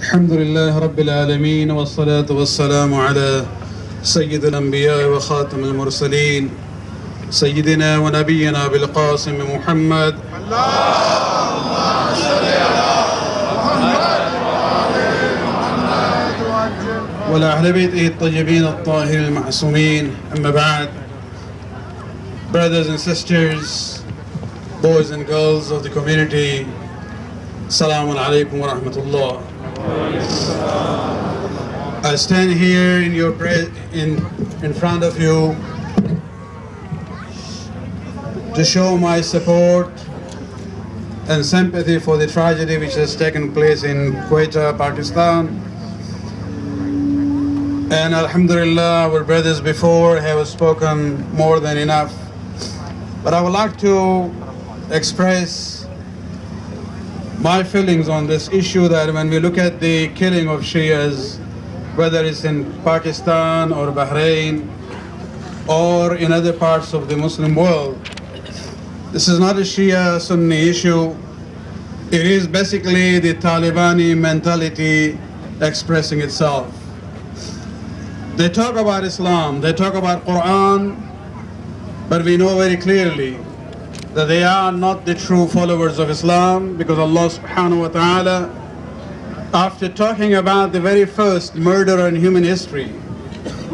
الحمد لله رب العالمين والصلاة والسلام على سيد الأنبياء وخاتم المرسلين سيدنا ونبينا بالقاسم محمد وعلى أهل بيته الطيبين الطاهرين المعصومين. أما بعد, brothers and sisters, boys and girls of the community, Assalamu alaikum wa rahmatullah. I stand here in front of you to show my support and sympathy for the tragedy which has taken place in Quetta, Pakistan. And alhamdulillah, our brothers before have spoken more than enough. But I would like to express my feelings on this issue, that when we look at the killing of Shias, whether it's in Pakistan or Bahrain or in other parts of the Muslim world, this is not a Shia Sunni issue. It is basically the Talibani mentality expressing itself. They talk about Islam, they talk about Quran, but we know very clearly that they are not the true followers of Islam, because Allah subhanahu wa ta'ala, after talking about the very first murder in human history,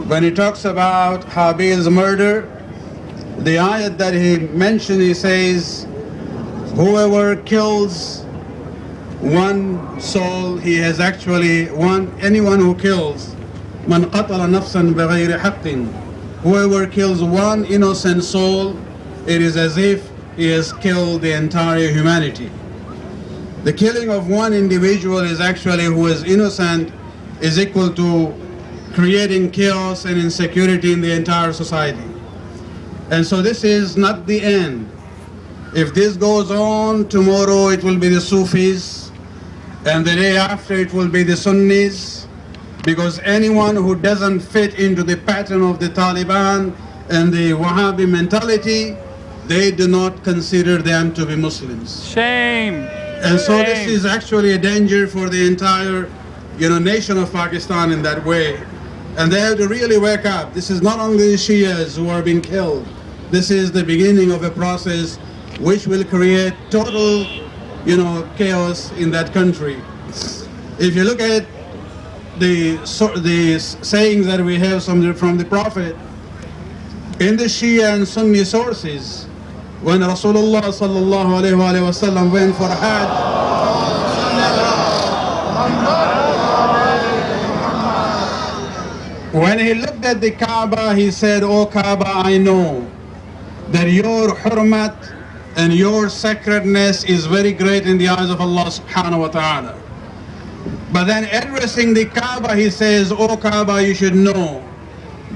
when he talks about Habil's murder, the ayat that he mentioned, he says, whoever kills one soul, he has actually anyone who kills, man qatala nafsan bighayri haqqin, whoever kills one innocent soul, it is as if he has killed the entire humanity. The killing of one individual is actually who is innocent is equal to creating chaos and insecurity in the entire society. And so this is not the end. If this goes on, tomorrow it will be the Sufis, and the day after it will be the Sunnis, because anyone who doesn't fit into the pattern of the Taliban and the Wahhabi mentality, they do not consider them to be Muslims. Shame. And so this is actually a danger for the entire, nation of Pakistan in that way. And they have to really wake up. This is not only the Shias who are being killed. This is the beginning of a process which will create total, chaos in that country. If you look at the sayings that we have from the Prophet, in the Shia and Sunni sources, when Rasulullah sallallahu alayhi wa sallam went for Hajj, when he looked at the Kaaba, he said, "O Kaaba, I know that your hurmat and your sacredness is very great in the eyes of Allah subhanahu wa ta'ala." But then addressing the Kaaba, he says, "O Kaaba, you should know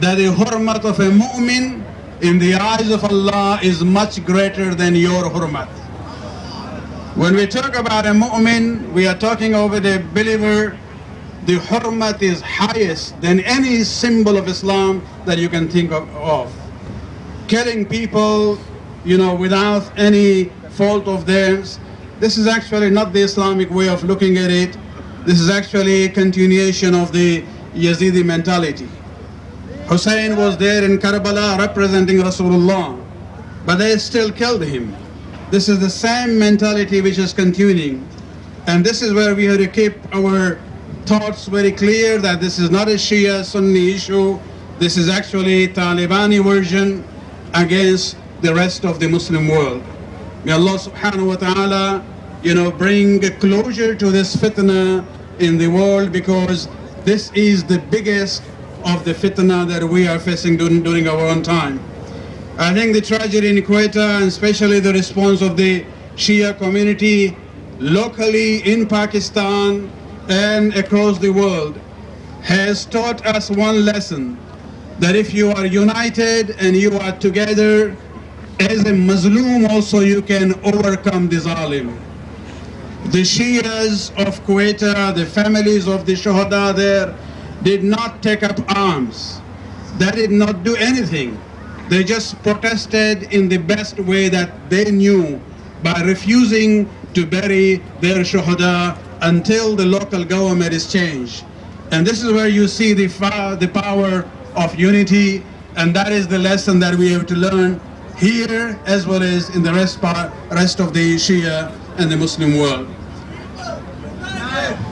that the hurmat of a mu'min in the eyes of Allah is much greater than your hurmat." When we talk about a mu'min, we are talking over the believer. The hurmat is highest than any symbol of Islam that you can think of. Killing people, without any fault of theirs, this is actually not the Islamic way of looking at it. This is actually a continuation of the Yazidi mentality. Hussein was there in Karbala representing Rasulullah, but they still killed him. This is the same mentality which is continuing. And this is where we have to keep our thoughts very clear, that this is not a Shia Sunni issue. This is actually Talibani version against the rest of the Muslim world. May Allah subhanahu wa ta'ala, bring closure to this fitna in the world, because this is the biggest of the fitna that we are facing during our own time. I think the tragedy in Quetta, and especially the response of the Shia community locally in Pakistan and across the world, has taught us one lesson, that if you are united and you are together as a Mazloom, also you can overcome the Zalim. The Shias of Quetta, the families of the Shuhada there, did not take up arms. They did not do anything. They just protested in the best way that they knew, by refusing to bury their Shuhada until the local government is changed. And this is where you see the power of unity, and that is the lesson that we have to learn here as well as in the rest of the Shia and the Muslim world.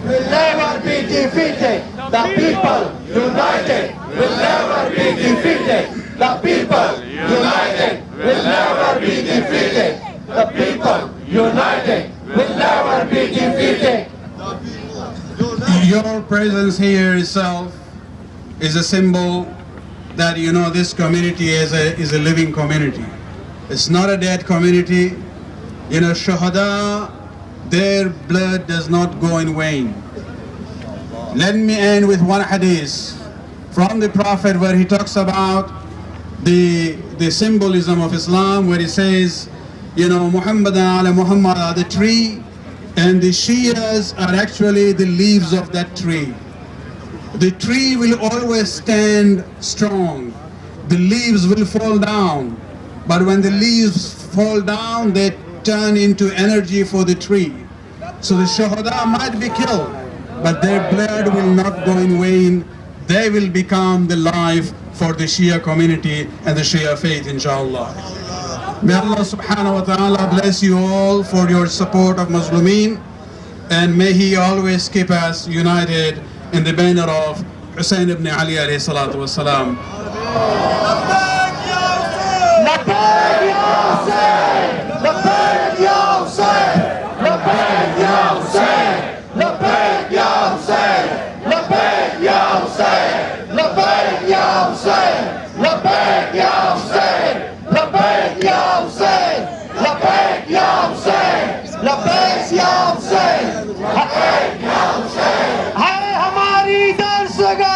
Will never be defeated. The people united will never be defeated. The people united will never be defeated. The people united will never be defeated. Your presence here itself is a symbol that this community is a living community. It's not a dead community. Shuhada, their blood does not go in vain. Let me end with one hadith from the Prophet where he talks about the symbolism of Islam, where he says, Muhammad ala Muhammad are the tree, and the Shias are actually the leaves of that tree. The tree will always stand strong. The leaves will fall down, but when the leaves fall down, they turn into energy for the tree. So the Shuhada might be killed, but their blood will not go in vain. They will become the life for the Shia community and the Shia faith, inshallah. May Allah subhanahu wa ta'ala bless you all for your support of Muslimin, and may He always keep us united in the banner of Hussein ibn Ali alayhi salatu wa salam. है हमारी दर्शगा